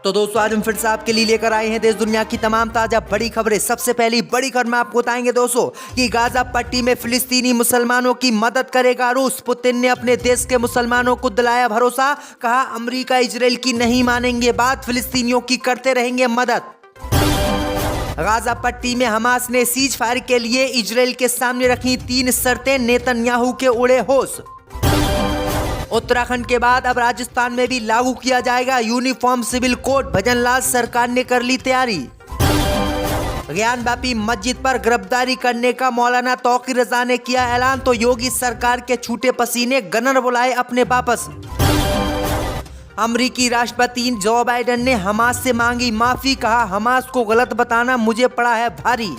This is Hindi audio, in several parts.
तो दोस्तों आज हम फिर से आपके लिए लेकर आए हैं देश दुनिया की तमाम ताजा बड़ी खबरें। सबसे पहली बड़ी खबर में आपको बताएंगे दोस्तों कि गाजा पट्टी में फिलिस्तीनी मुसलमानों की मदद करेगा रूस। पुतिन ने अपने देश के मुसलमानों को दिलाया भरोसा, कहा अमेरिका इजराइल की नहीं मानेंगे बात, फिलिस्तीनियों की करते रहेंगे मदद। गाजा पट्टी में हमास ने सीज फायर के लिए इजराइल के सामने रखी 3 शर्तें, नेतन्याहू के उड़े होश। उत्तराखंड के बाद अब राजस्थान में भी लागू किया जाएगा यूनिफॉर्म सिविल कोड, भजनलाल सरकार ने कर ली तैयारी। ज्ञानवापी मस्जिद पर गिरफ्तारी करने का मौलाना तौकीर रजा ने किया ऐलान, तो योगी सरकार के छूटे पसीने, गनर बुलाए अपने वापस। अमेरिकी राष्ट्रपति जो बाइडेन ने हमास से मांगी माफी, कहा हमास को गलत बताना मुझे पड़ा है भारी।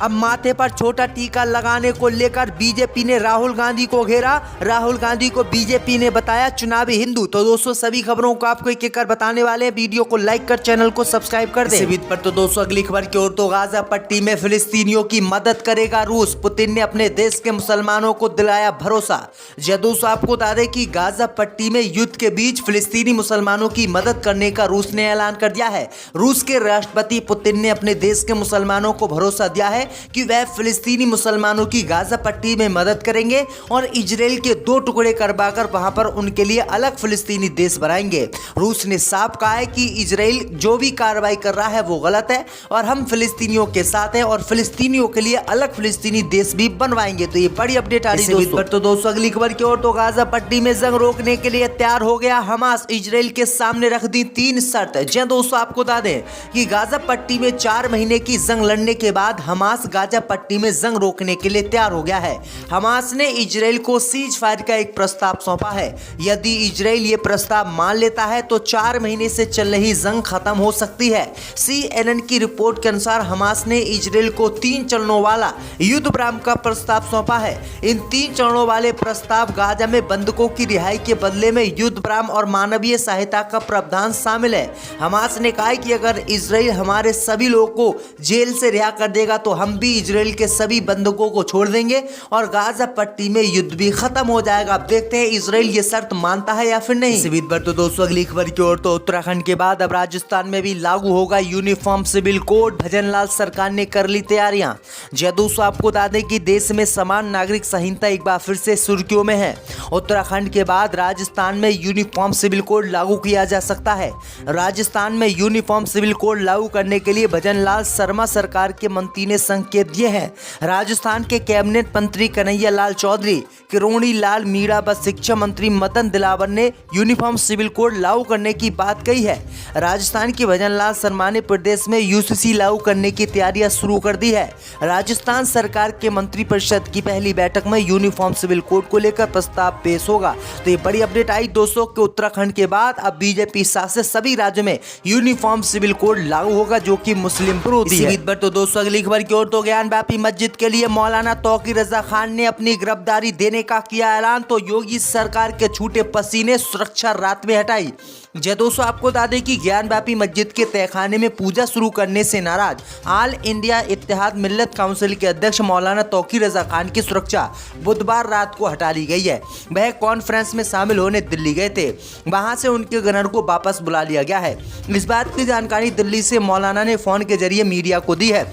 अब माथे पर छोटा टीका लगाने को लेकर बीजेपी ने राहुल गांधी को घेरा। राहुल गांधी को बीजेपी ने बताया चुनावी हिंदू। तो दोस्तों सभी खबरों को आपको एक एक कर बताने वाले हैं, वीडियो को लाइक कर चैनल को सब्सक्राइब कर दें। इसी पर तो दोस्तों अगली खबर की ओर, तो गाजा पट्टी में फिलिस्तीनियों की मदद करेगा रूस। पुतिन ने अपने देश के मुसलमानों को दिलाया भरोसा। जी दोस्तों आपको बता दें कि गाजा पट्टी में युद्ध के बीच फिलिस्तीनी मुसलमानों की मदद करने का रूस ने ऐलान कर दिया है। रूस के राष्ट्रपति पुतिन ने अपने देश के मुसलमानों को भरोसा दिया है कि वह फिलिस्तीनी मुसलमानों की गाजा पट्टी में मदद करेंगे और इजराइल के 2 टुकड़े करवाकर वहां पर उनके लिए अलग फिलिस्तीनी देश बनाएंगे। रूस ने साफ कहा है कि इजराइल जो भी कार्रवाई कर रहा है वो गलत है और हम फिलिस्तीनियों के साथ हैं और फिलिस्तीनियों के लिए अलग फिलिस्तीनी देश भी बनवाएंगे। तो ये बड़ी अपडेट आ रही है दोस्तों। तो दोस्तों अगली खबर की ओर, तो गाजा पट्टी में जंग रोकने के लिए तैयार हो गया हमास। इजराइल के सामने रख दी 3 शर्त। जी दोस्तों आपको बता दें कि गाजा पट्टी में 4 महीने की जंग लड़ने के बाद हमास गाजा पट्टी में जंग रोकने के लिए तैयार हो गया है। हमास ने इजराइल को सीज फायर का एक प्रस्ताव सौंपा है। यदि इजराइल ये प्रस्ताव मान लेता है तो 4 महीने से चल रही जंग खत्म हो सकती है। CNN की रिपोर्ट के अनुसार हमास ने इजराइल को 3 चरणों वाला युद्ध विराम का प्रस्ताव सौंपा है। इन 3 चरणों वाले प्रस्ताव गाजा में बंधकों की रिहाई के बदले में युद्ध विराम और मानवीय सहायता का प्रावधान शामिल है। हमास ने कहा कि अगर इजराइल हमारे सभी लोगों को जेल से रिहा कर देगा तो हम भी इजराइल के सभी बंधकों को छोड़ देंगे और गाजा पट्टी में युद्ध भी खत्म हो जाएगा। अब देखते हैं इजराइल ये शर्त मानता है या फिर नहीं। इसी बीच पर तो दोस्तों अगली खबर की ओर, तो उत्तराखंड के बाद अब राजस्थान में भी लागू होगा यूनिफॉर्म सिविल कोड, भजनलाल सरकार ने कर ली तैयारियां। जी दोस्तों आपको बता दें कि देश में समान नागरिक संहिता एक बार फिर से सुर्खियों में है। उत्तराखंड के बाद राजस्थान में यूनिफॉर्म सिविल कोड लागू किया जा सकता है। राजस्थान में यूनिफॉर्म सिविल कोड लागू करने के लिए भजनलाल शर्मा सरकार के मंत्री ने संकेत दिए हैं। राजस्थान के कैबिनेट मंत्री कन्हैया लाल चौधरी, किरोड़ी लाल मीणा व शिक्षा मंत्री मदन दिलावर ने यूनिफॉर्म सिविल कोड लागू करने की बात कही है। राजस्थान की भजनलाल शर्मा ने प्रदेश में यूसीसी लागू करने की तैयारियां शुरू कर दी है। राजस्थान सरकार के मंत्रिपरिषद की पहली बैठक में यूनिफॉर्म सिविल कोड को लेकर प्रस्ताव पेश होगा। तो ये बड़ी अपडेट आई दोस्तों कि उत्तराखंड के बाद अब बीजेपी शासित सभी राज्यों में यूनिफॉर्म सिविल कोड लागू होगा जो कि मुस्लिम विरोधी है। तो दोस्तों अगली खबर की ओर, तो ज्ञानवापी मस्जिद के लिए मौलाना तौकीर रजा खान ने अपनी गिरफ्तारी देने का किया ऐलान, तो योगी सरकार के छूटे पसीने, सुरक्षा रात में हटाई। जी दोस्तों आपको बता दें कि ज्ञानवापी मस्जिद के तहखाने में पूजा शुरू करने से नाराज ऑल इंडिया इत्तेहाद मिल्लत काउंसिल के अध्यक्ष मौलाना तौकीर रजा खान की सुरक्षा बुधवार रात को हटा ली गई है। वह कॉन्फ्रेंस में शामिल होने दिल्ली गए थे, वहां से उनके गनर को वापस बुला लिया गया है। इस बात की जानकारी दिल्ली से मौलाना ने फोन के जरिए मीडिया को दी है।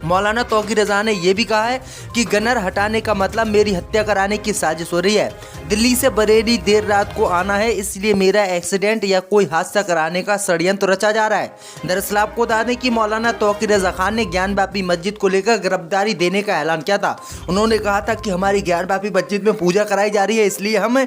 मौलाना तौकीर रजा ने यह भी कहा है कि गनर हटाने का मतलब मेरी हत्या कराने की साजिश हो रही है। दिल्ली से बरेली देर रात को आना है, इसलिए मेरा एक्सीडेंट या कोई हादसा कराने का षड्यंत्र रचा जा रहा है। दरअसल आपको बता दें कि मौलाना तौकीर रजा खान ने ज्ञानवापी मस्जिद को लेकर गिरफ्तारी देने का ऐलान किया था। उन्होंने कहा था कि हमारी ज्ञानवापी मस्जिद में पूजा कराई जा रही है, इसलिए हम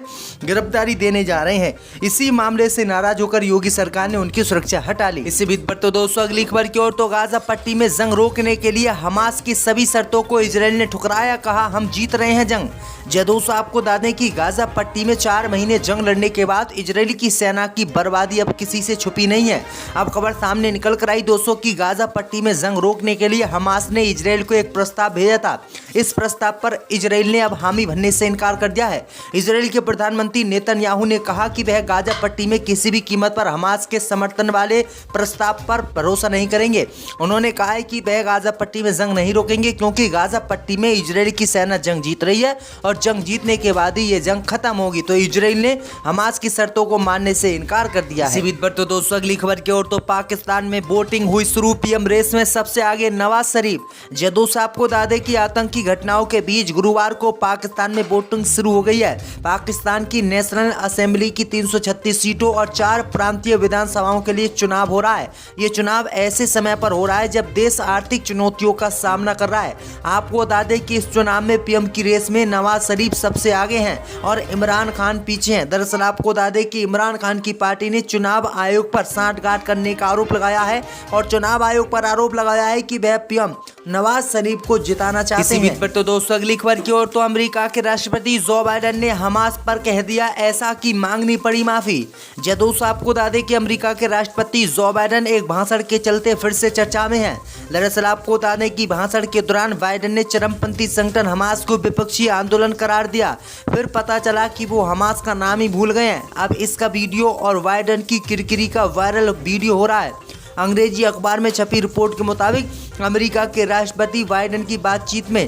गिरफ्तारी देने जा रहे हैं। इसी मामले से नाराज होकर योगी सरकार ने उनकी सुरक्षा हटा ली। इसी बीच पर तो दोस्तों अगली खबर की ओर, तो गाजा पट्टी में जंग रोकने के लिए हमास की सभी शर्तों को इजराइल ने ठुकराया, कहा हम जीत रहे हैं जंग। जी दोस्तों आपको बता दें कि गाजा पट्टी में 4 महीने जंग लड़ने के बाद इजरायली की सेना की बर्बादी अब किसी से छुपी नहीं है। अब खबर सामने निकल कर आई दोस्तों कि गाजा पट्टी में जंग रोकने के लिए हमास ने इजराइल को एक प्रस्ताव भेजा था। इस प्रस्ताव पर इजराइल ने अब हामी भरने से इनकार कर दिया है। इजराइल के प्रधानमंत्री नेतन्याहू ने कहा कि वह गाजा पट्टी में किसी भी कीमत पर हमास के समर्थन वाले प्रस्ताव पर भरोसा नहीं करेंगे। उन्होंने कहा है कि वह गाजा पट्टी पट्टी में जंग नहीं रोकेंगे, क्योंकि गाजा पट्टी में इजराइल की सेना जंग जीत रही है और जंग जीतने के बाद ही ये जंग खत्म होगी। तो इजराइल ने हमास की शर्तों को मानने से इनकार कर दिया है। इसी बीच पर तो दोस्तों अगली खबर की ओर, तो पाकिस्तान में वोटिंग हुई शुरू। पीएम रेस में सबसे आगे नवाज शरीफ। जदोस आपको बता दें कि आतंकी घटनाओं के बीच गुरुवार को पाकिस्तान में वोटिंग शुरू हो गई है। पाकिस्तान की नेशनल असेंबली की 336 सीटों और 4 प्रांतीय विधानसभाओं के लिए चुनाव हो रहा है। ये चुनाव ऐसे समय पर हो रहा है जब देश आर्थिक चुनौतियों का सामना कर रहा है। आपको बता दें कि इस चुनाव में पीएम की रेस में नवाज शरीफ सबसे आगे हैं और इमरान खान पीछे हैं। दरअसल आपको बता दें कि इमरान खान की पार्टी ने चुनाव आयोग पर सांठगांठ करने का आरोप लगाया है और चुनाव आयोग पर आरोप लगाया है कि वह पीएम नवाज शरीफ को जिताना चाहते हैं। पर तो दोस्तों अगली खबर की ओर, तो अमेरिका के राष्ट्रपति जो बाइडेन ने हमास पर कह दिया ऐसा कि मांगनी पड़ी माफी। दोस्तों आपको बता दें कि अमेरिका के राष्ट्रपति जो बाइडेन एक भाषण के चलते फिर से चर्चा में हैं। दरअसल आपको बता दें कि भाषण के दौरान बाइडेन ने चरमपंथी संगठन हमास को विपक्षी आंदोलन करार दिया। फिर पता चला कि वो हमास का नाम ही भूल गए हैं। अब इसका वीडियो और बाइडेन की किरकिरी का वायरल वीडियो हो रहा है। अंग्रेजी अखबार में छपी रिपोर्ट के मुताबिक अमेरिका के राष्ट्रपति बाइडेन की बातचीत में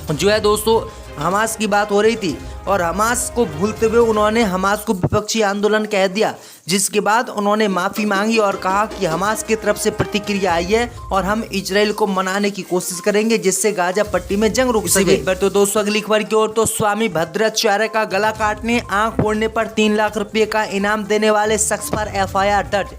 दोस्तों हमास की बात हो रही थी और हमास को भूलते हुए उन्होंने हमास को विपक्षी आंदोलन कह दिया, जिसके बाद उन्होंने माफ़ी मांगी और कहा कि हमास की तरफ से प्रतिक्रिया आई है और हम इजराइल को मनाने की कोशिश करेंगे जिससे गाजा पट्टी में जंग रुक सके। पर तो दोस्तों अगली खबर की ओर, तो स्वामी भद्राचार्य का गला काटने, आंख फोड़ने पर 3 लाख रुपए का इनाम देने वाले शख्स पर FIR दर्ज।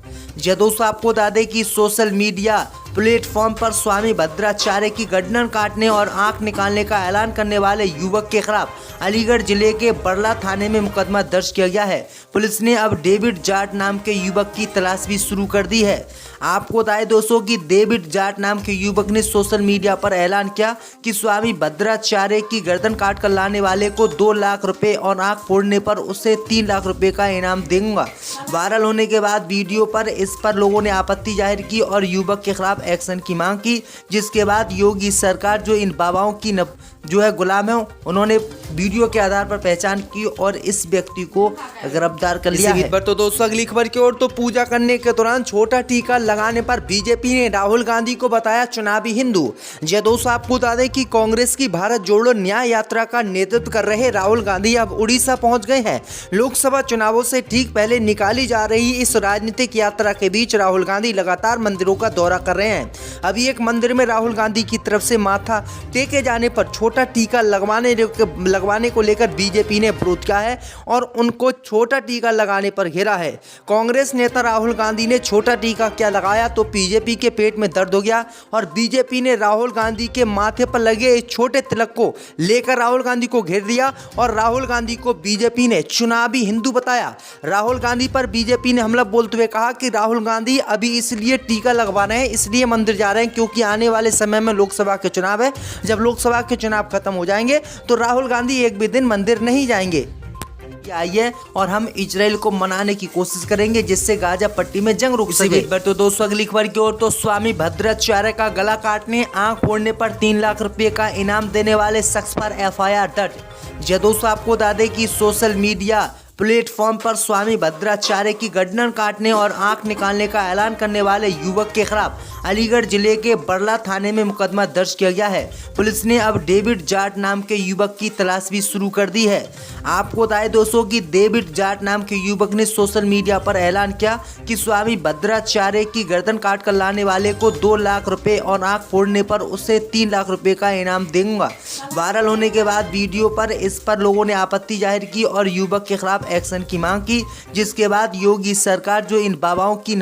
दोस्तों आपको बता दें कि सोशल मीडिया प्लेटफॉर्म पर स्वामी भद्राचार्य की गर्दन काटने और आंख निकालने का ऐलान करने वाले युवक के खिलाफ अलीगढ़ जिले के बरला थाने में मुकदमा दर्ज किया गया है। पुलिस ने अब डेविड जाट नाम के युवक की तलाश भी शुरू कर दी है। आपको बताएं दोस्तों कि डेविड जाट नाम के युवक ने सोशल मीडिया पर ऐलान किया कि स्वामी भद्राचार्य की गर्दन काट कर लाने वाले को 2 लाख रुपए और आंख फोड़ने पर उसे 3 लाख रुपए का इनाम दूंगा। वायरल होने के बाद वीडियो पर इस पर लोगों ने आपत्ति जाहिर की और युवक के खिलाफ एक्शन की मांग की, जिसके बाद योगी सरकार जो इन बाबाओं की गुलाम है, उन्होंने वीडियो के आधार पर पहचान की और इस व्यक्ति को गिरफ्तार कर लिया है। तो दोस्तों अगली खबर की ओर, तो पूजा करने के दौरान छोटा टीका लगाने पर बीजेपी ने राहुल गांधी को बताया चुनावी हिंदू। दोस्तों आपको बता दें कि कांग्रेस की भारत जोड़ो न्याय यात्रा का नेतृत्व कर रहे राहुल गांधी अब उड़ीसा पहुंच गए हैं। लोकसभा चुनावों से ठीक पहले निकाली जा रही इस राजनीतिक यात्रा के बीच राहुल गांधी लगातार मंदिरों का दौरा कर रहे हैं। अभी एक मंदिर में राहुल गांधी की तरफ से माथा टेके जाने पर छोटा टीका लगवाने को लेकर बीजेपी ने विरोध किया है और उनको छोटा टीका लगाने पर घेरा है। कांग्रेस नेता राहुल गांधी ने छोटा टीका क्या लगाया तो बीजेपी के पेट में दर्द हो गया और बीजेपी ने राहुल गांधी के माथे पर लगे इस छोटे तिलक को लेकर राहुल गांधी को घेर दिया और राहुल गांधी को बीजेपी ने चुनावी हिंदू बताया। राहुल गांधी पर बीजेपी ने हमला बोलते हुए कहा कि राहुल गांधी अभी इसलिए टीका लगवा रहे हैं, इसलिए मंदिर जा रहे हैं क्योंकि आने वाले समय में लोकसभा के चुनाव है। जब लोकसभा के चुनाव खत्म हो जाएंगे तो राहुल गांधी एक भी दिन मंदिर नहीं जाएंगे। आइए और हम इजराइल को मनाने की कोशिश करेंगे जिससे गाजा पट्टी में जंग रुक सके। तो दोस्तों अगली खबर की ओर, तो स्वामी भद्राचार्य का गला काटने, आंख फोड़ने पर 3 लाख रुपए का इनाम देने वाले शख्स पर FIR दर्ज। दोस्तों आपको बता दें कि सोशल मीडिया प्लेटफॉर्म पर स्वामी भद्राचार्य की गर्दन काटने और आंख निकालने का ऐलान करने वाले युवक के खिलाफ अलीगढ़ जिले के बरला थाने में मुकदमा दर्ज किया गया है। पुलिस ने अब डेविड जाट नाम के युवक की तलाश भी शुरू कर दी है। आपको बताएं दोस्तों कि डेविड जाट नाम के युवक ने सोशल मीडिया पर ऐलान किया कि स्वामी भद्राचार्य की गर्दन काट कर लाने वाले को 2 लाख रुपए और आंख फोड़ने पर उसे 3 लाख रुपए का इनाम दूंगा। वायरल होने के बाद वीडियो पर इस पर लोगों ने आपत्ति जाहिर की और युवक के खिलाफ एक्शन की मांग की, जिसके बाद योगी सरकार जो इन बाबाओं की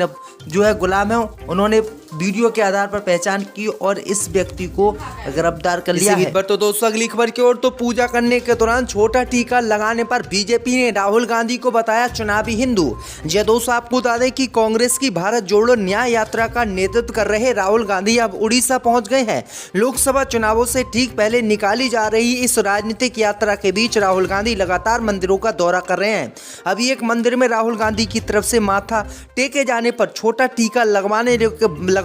गुलाम है, उन्होंने वीडियो के आधार पर पहचान की और इस व्यक्ति को गिरफ्तार कर लिया है। तो दोस्तों अगली खबर की ओर, तो पूजा करने के दौरान छोटा टीका लगाने पर बीजेपी ने राहुल गांधी को बताया चुनावी हिंदू। दोस्तों आपको बता दें कि कांग्रेस की भारत जोड़ो न्याय यात्रा का नेतृत्व कर रहे राहुल गांधी अब उड़ीसा पहुंच गए हैं। लोकसभा चुनावों से ठीक पहले निकाली जा रही इस राजनीतिक यात्रा के बीच राहुल गांधी लगातार मंदिरों का दौरा कर रहे हैं। अभी एक मंदिर में राहुल गांधी की तरफ से माथा टेके जाने पर छोटा टीका लगवाने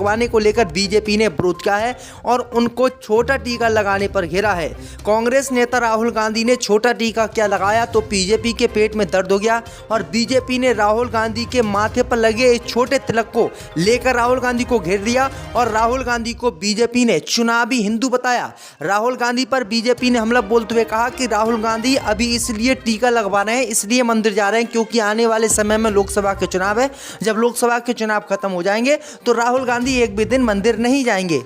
लगवाने को लेकर बीजेपी ने विरोध किया है और उनको छोटा टीका लगाने पर घेरा है। कांग्रेस नेता राहुल गांधी ने छोटा टीका क्या लगाया तो बीजेपी के पेट में दर्द हो गया और बीजेपी ने राहुल गांधी के माथे पर लगे इस छोटे तिलक को लेकर राहुल गांधी को घेर दिया और राहुल गांधी को बीजेपी ने चुनावी हिंदू बताया। राहुल गांधी पर बीजेपी ने हमला बोलते हुए कहा कि राहुल गांधी अभी इसलिए टीका लगवा रहे हैं, इसलिए मंदिर जा रहे हैं क्योंकि आने वाले समय में लोकसभा के चुनाव है। जब लोकसभा के चुनाव खत्म हो जाएंगे तो राहुल गांधी एक भी दिन मंदिर नहीं जाएंगे।